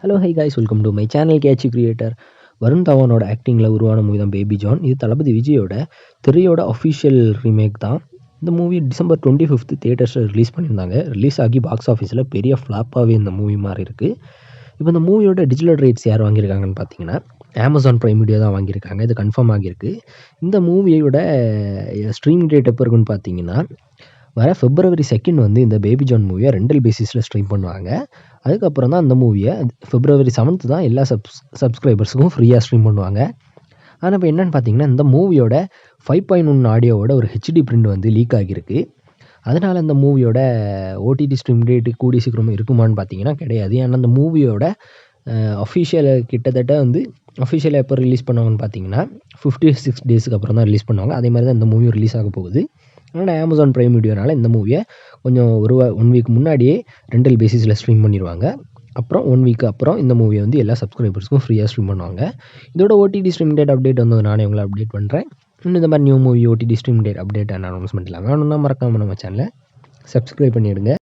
Hello hi guys, welcome to my channel catchy creator. Varun தவனோட ஆக்டிங்கில் உருவான மூவி தான் பேபி ஜான். இது தளபதி விஜயோட திரையோட அஃபிஷியல் ரீமேக் தான். இந்த மூவி டிசம்பர் 25 தியேட்டர்ஸில் ரிலீஸ் பண்ணியிருந்தாங்க. ரிலீஸ் ஆகி பாக்ஸ் ஆஃபீஸில் பெரிய ஃப்ளாப்பாகவே இந்த மூவி மாதிரி இருக்குது. இப்போ இந்த மூவியோட டிஜிட்டல் ரைட்ஸ் யார் வாங்கியிருக்காங்கன்னு பார்த்தீங்கன்னா அமேசான் பிரைம் வீடியோ தான் வாங்கியிருக்காங்க. இது கன்ஃபார்ம் ஆகியிருக்கு. இந்த மூவியோட ஸ்ட்ரீமிங் டேட் எப்போ இருக்குன்னு பார்த்தீங்கன்னா வர February 2 வந்து இந்த பேபி ஜான் மூவியை ரெண்டல் பேசிஸில் ஸ்ட்ரீம் பண்ணுவாங்க. அதுக்கப்புறம் தான் அந்த மூவியை February 7 தான் எல்லா சப்ஸ்கிரைபர்ஸுக்கும் ஃப்ரீயாக ஸ்ட்ரீம் பண்ணுவாங்க. ஆனால் இப்போ என்னென்னு பார்த்தீங்கன்னா இந்த மூவியோட 5.1 ஆடியோவோட ஒரு ஹெச்டி பிரிண்ட் வந்து லீக் ஆகியிருக்கு. அதனால் இந்த மூவியோட ஓடிடி ஸ்ட்ரீம் டேட்டு கூடிய சீக்கிரமாக இருக்குமான்னு பார்த்தீங்கன்னா கிடையாது. ஏன்னா அந்த மூவியோட அஃபிஷியல் கிட்டத்தட்ட வந்து அஃபிஷியல் எப்போ ரிலீஸ் பண்ணுவாங்கன்னு பார்த்தீங்கன்னா 56 டேஸுக்கு அப்புறம் தான் ரிலீஸ் பண்ணுவாங்க. அதே மாதிரி தான் இந்த மூவி ரிலீஸ் ஆக போகுது. ஆனால் அமேசான் பிரைம் வீடியோனால இந்த மூவியை கொஞ்சம் ஒன் வீக் முன்னாடியே ரெண்டல் பேசிஸில் ஸ்ட்ரீம் பண்ணிடுவாங்க. அப்புறம் 1 வீக் அப்புறம் இந்த மூவியை வந்து எல்லா சப்ஸ்கிரைபர்ஸுக்கும் ஃப்ரீயாக ஸ்ட்ரீம் பண்ணுவாங்க. இதோட ஓடிடி ஸ்ட்ரீம் டேட் அப்டேட் வந்து நானே உங்களை அப்டேட் பண்ணுறேன். இன்னும் இந்த மாதிரி new movie OTT stream date update and announcement இல்லாமல் வேணும்னா மறக்காமல் நம்ம சேனலை சப்ஸ்கிரைப் பண்ணிவிடுங்க.